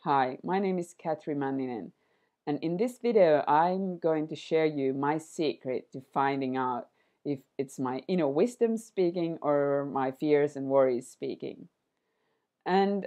Hi, my name is Katri Manninen, and in this video I'm going to share you my secret to finding out if it's my inner wisdom speaking or my fears and worries speaking. And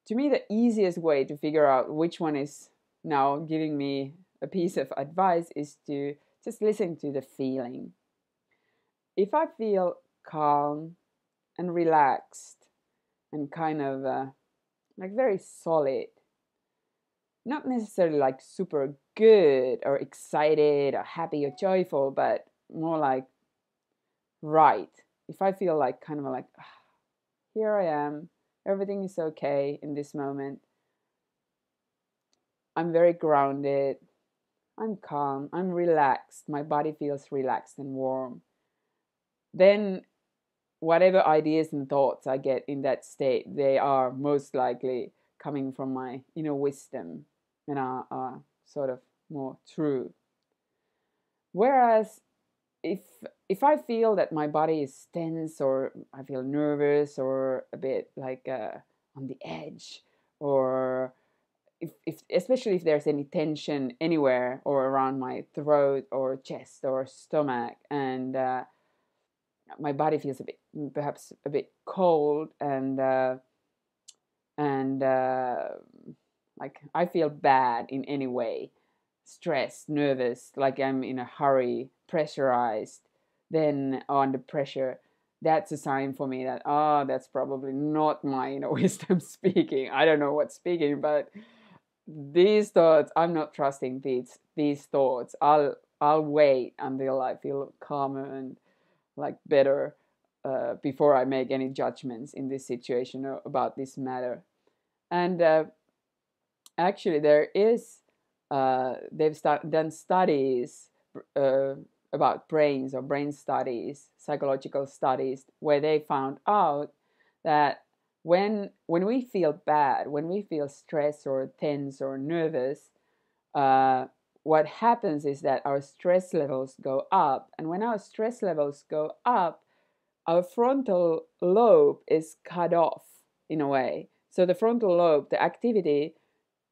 to me, the easiest way to figure out which one is now giving me a piece of advice is to just listen to the feeling. If I feel calm and relaxed and kind of like very solid, not necessarily like super good or excited or happy or joyful, but more like right. If I feel like kind of like, here I am, everything is okay in this moment, I'm very grounded, I'm calm, I'm relaxed, my body feels relaxed and warm, then whatever ideas and thoughts I get in that state, they are most likely coming from my inner wisdom and are sort of more true. Whereas if if I feel that my body is tense or I feel nervous or a bit like on the edge, or if especially if there's any tension anywhere or around my throat or chest or stomach, and my body feels a bit, perhaps a bit cold, and like I feel bad in any way, stressed, nervous, like I'm in a hurry, pressurized, then under pressure, that's a sign for me that, that's probably not my wisdom speaking. I don't know what's speaking, but these thoughts, I'm not trusting these thoughts. I'll wait until I feel calmer and like better before I make any judgments in this situation or about this matter. And actually, there is done studies uh, about brains, or brain studies, psychological studies, where they found out that when we feel bad, when we feel stressed or tense or nervous, uh, what happens is that our stress levels go up, and when our stress levels go up, our frontal lobe is cut off in a way. So the frontal lobe, the activity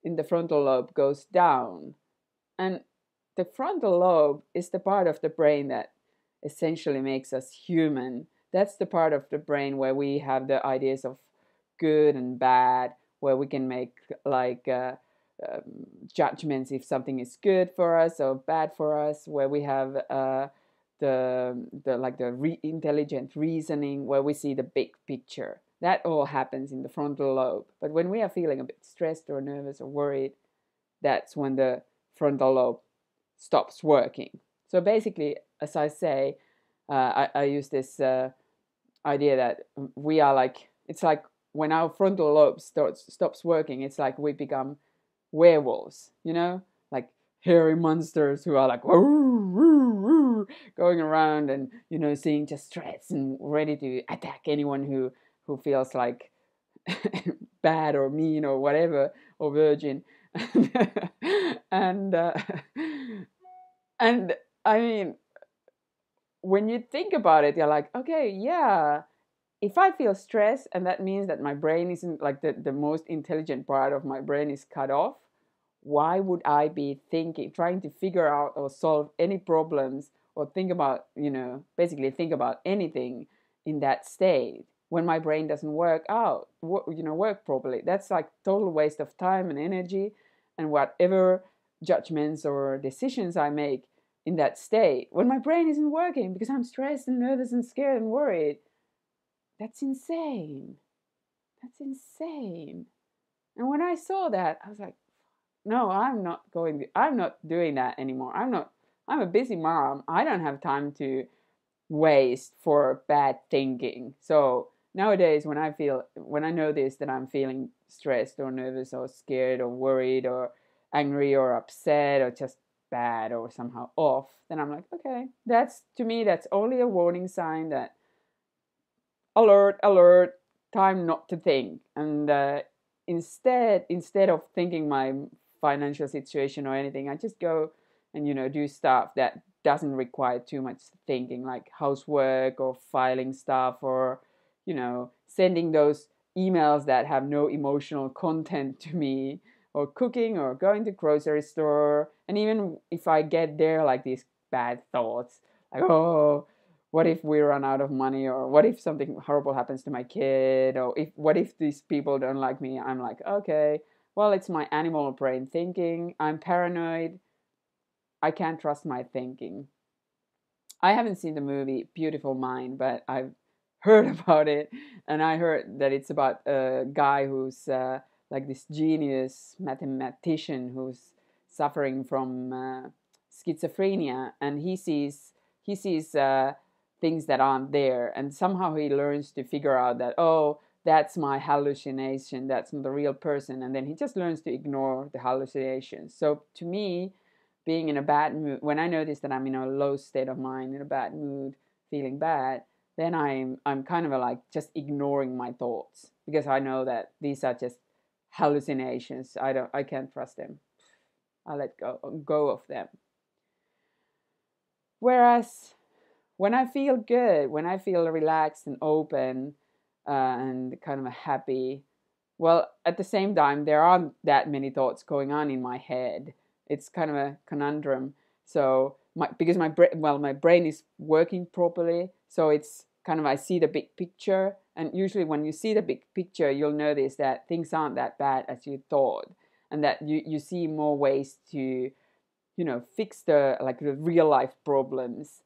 in the frontal lobe goes down. And the frontal lobe is the part of the brain that essentially makes us human. That's the part of the brain where we have the ideas of good and bad, where we can make like um, judgments if something is good for us or bad for us, where we have the intelligent reasoning, where we see the big picture. That all happens in the frontal lobe. But when we are feeling a bit stressed or nervous or worried, that's when the frontal lobe stops working. So basically, as I say, I use this idea that we are like, it's like when our frontal lobe stops working, it's like we become werewolves, like hairy monsters who are like going around and seeing just threats and ready to attack anyone who feels like bad or mean or whatever, or virgin. and and I mean, when you think about it, you're like, okay, yeah, if I feel stress, and that means that my brain isn't like the most intelligent part of my brain is cut off, why would I be trying to figure out or solve any problems, or think about, basically think about anything in that state when my brain doesn't work properly? That's like total waste of time and energy, and whatever judgments or decisions I make in that state when my brain isn't working because I'm stressed and nervous and scared and worried. That's insane. That's insane. And when I saw that, I was like, no, I'm not doing that anymore. I'm a busy mom. I don't have time to waste for bad thinking. So nowadays, when I notice that I'm feeling stressed or nervous or scared or worried or angry or upset or just bad or somehow off, then I'm like, okay, to me, that's only a warning sign that alert, alert, time not to think. And instead of thinking my financial situation or anything, I just go and do stuff that doesn't require too much thinking, like housework or filing stuff, or sending those emails that have no emotional content to me, or cooking, or going to grocery store. And even if I get there, like these bad thoughts, like, oh, what if we run out of money, or what if something horrible happens to my kid, or what if these people don't like me, I'm like, okay, well, it's my animal brain thinking. I'm paranoid. I can't trust my thinking. I haven't seen the movie Beautiful Mind, but I've heard about it, and I heard that it's about a guy who's like this genius mathematician who's suffering from schizophrenia, and he sees things that aren't there, and somehow he learns to figure out that, oh, that's my hallucination, that's not the real person, and then he just learns to ignore the hallucinations. So to me, being in a bad mood, when I notice that I'm in a low state of mind, in a bad mood, feeling bad, then I'm kind of like just ignoring my thoughts, because I know that these are just hallucinations. I can't trust them. I let go of them. Whereas when I feel good, when I feel relaxed and open, and kind of happy, well, at the same time, there aren't that many thoughts going on in my head. It's kind of a conundrum. So, because my brain is working properly, so it's kind of, I see the big picture. And usually, when you see the big picture, you'll notice that things aren't that bad as you thought, and that you see more ways to, fix the real life problems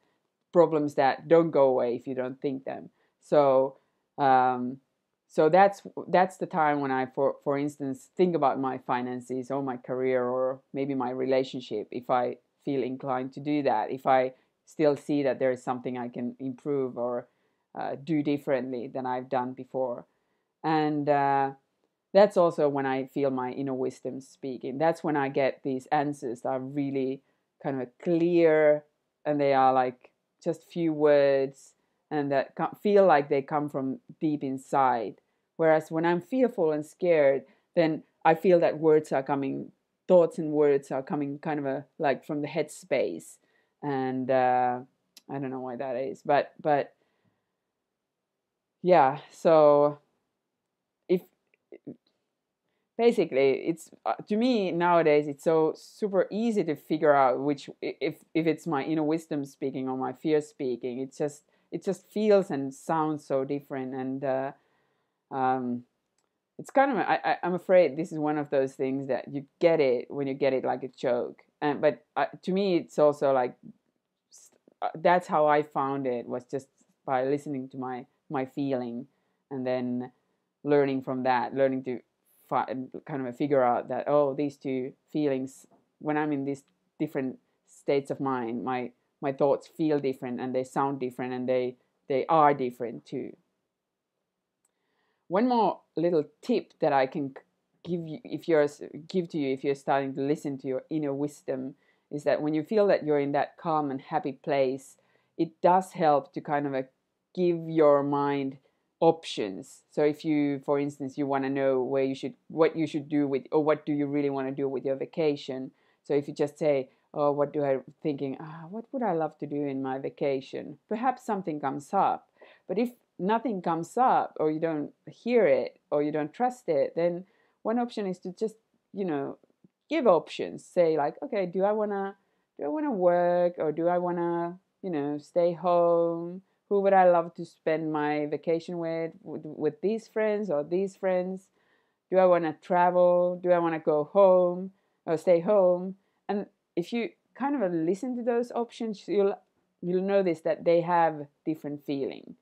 that don't go away if you don't think them. So, um, so that's the time when I, for instance, think about my finances or my career or maybe my relationship. If I feel inclined to do that, if I still see that there is something I can improve or do differently than I've done before, and that's also when I feel my inner wisdom speaking. That's when I get these answers that are really kind of clear, and they are like just few words, and that feel like they come from deep inside. Whereas when I'm fearful and scared, then I feel that thoughts and words are coming kind of like from the head space, and I don't know why that is, but yeah. So if basically it's to me nowadays, it's so super easy to figure out which, if it's my inner wisdom speaking or my fear speaking. It just feels and sounds so different, and um, it's kind of I'm afraid this is one of those things that you get it when you get it like a joke, and but to me it's also like, that's how I found it, was just by listening to my feeling, and then learning from that, learning to kind of figure out that, oh, these two feelings, when I'm in these different states of mind, my thoughts feel different, and they sound different, and they are different too. One more little tip that I can give to you if you're starting to listen to your inner wisdom, is that when you feel that you're in that calm and happy place, it does help to kind of give your mind options. So if you, for instance, you want to know what you should do with, or what do you really want to do with your vacation. So if you just say, oh, what would I love to do in my vacation? Perhaps something comes up. But if nothing comes up, or you don't hear it, or you don't trust it, then one option is to just, give options. Say like, okay, do I wanna work, or do I wanna, stay home? Who would I love to spend my vacation with these friends or these friends? Do I want to travel? Do I want to go home or stay home? And if you kind of listen to those options, you'll notice that they have different feeling.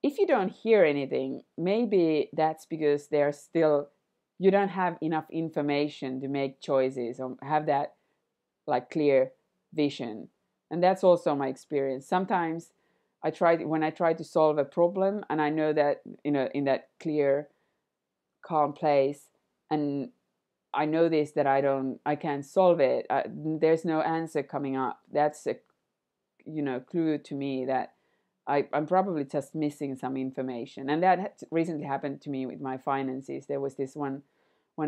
If you don't hear anything, maybe that's because you don't have enough information to make choices or have that like clear vision. And that's also my experience. Sometimes when I try to solve a problem, and I know that, in that clear, calm place, and I know this, that I can't solve it. There's no answer coming up. That's a clue to me that I'm probably just missing some information. And that recently happened to me with my finances. There was this one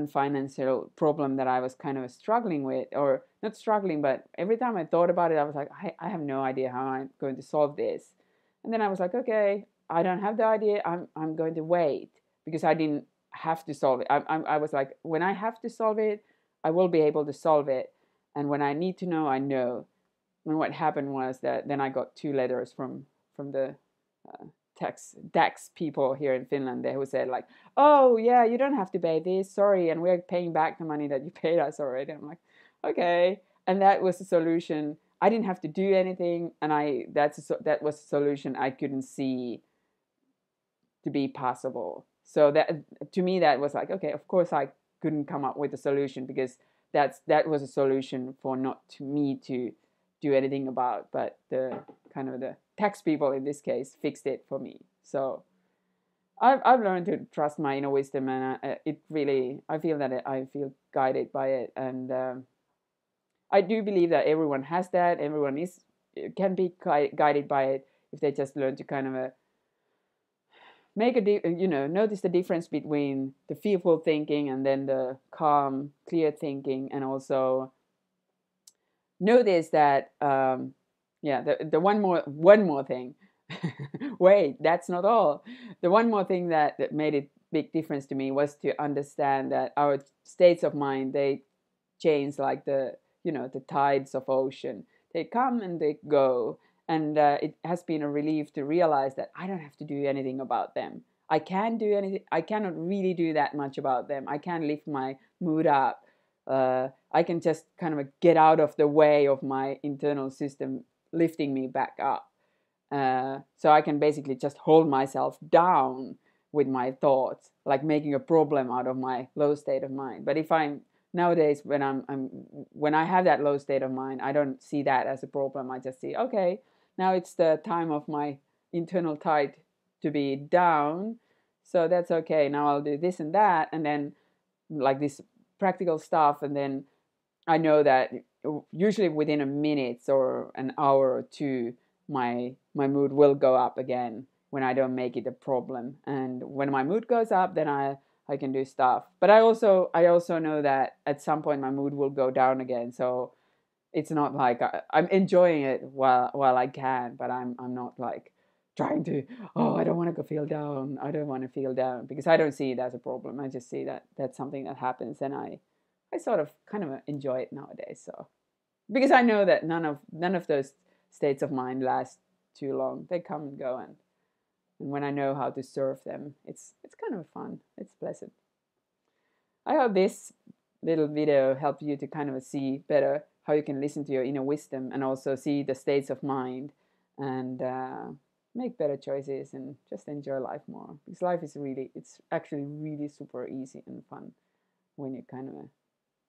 financial problem that I was kind of struggling with, or not struggling, but every time I thought about it, I was like, I have no idea how I'm going to solve this. And then I was like, okay, I don't have the idea. I'm going to wait. because I didn't have to solve it. I was like, when I have to solve it, I will be able to solve it. And when I need to know, I know. And what happened was that then I got 2 letters from the uh, tax people here in Finland, who said like, oh yeah, you don't have to pay this, sorry, and we're paying back the money that you paid us already. I'm like, okay. And that was the solution. I didn't have to do anything, and that was a solution I couldn't see to be possible. So that, to me, that was like, okay, of course I couldn't come up with a solution, because that was a solution for not to me to do anything about, but the kind of the tax people in this case fixed it for me. So I've learned to trust my inner wisdom, and it really, I feel that I feel guided by it, and I do believe that everyone has that. Everyone can be guided by it if they just learn to kind of make notice the difference between the fearful thinking and then the calm, clear thinking, and also notice that the one more thing. Wait, that's not all. The one more thing that made a big difference to me was to understand that our states of mind, they change like the tides of ocean. They come and they go, and it has been a relief to realize that I don't have to do anything about them. I can't do anything. I cannot really do that much about them. I can't lift my mood up. I can just kind of get out of the way of my internal system lifting me back up. So I can basically just hold myself down with my thoughts, like making a problem out of my low state of mind. But if I'm nowadays, when I have that low state of mind, I don't see that as a problem. I just see, okay, now it's the time of my internal tide to be down, so that's okay. Now I'll do this and that, and then like this practical stuff, and then I know that usually within a minute or an hour or two, my mood will go up again when I don't make it a problem. And when my mood goes up, then I can do stuff. But I also know that at some point my mood will go down again. So it's not like I'm enjoying it while I can, but I'm not like trying to, oh, I don't want to feel down. I don't want to feel down, because I don't see it as a problem. I just see that that's something that happens, and I sort of kind of enjoy it nowadays. So because I know that none of those states of mind last too long. They come and go, and when I know how to serve them, it's kind of fun. It's pleasant. I hope this little video helped you to kind of see better how you can listen to your inner wisdom, and also see the states of mind, and make better choices, and just enjoy life more. Because life is it's actually really super easy and fun when you kind of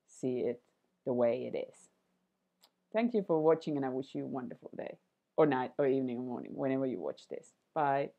see it the way it is. Thank you for watching, and I wish you a wonderful day, or night, or evening, or morning, whenever you watch this. Bye.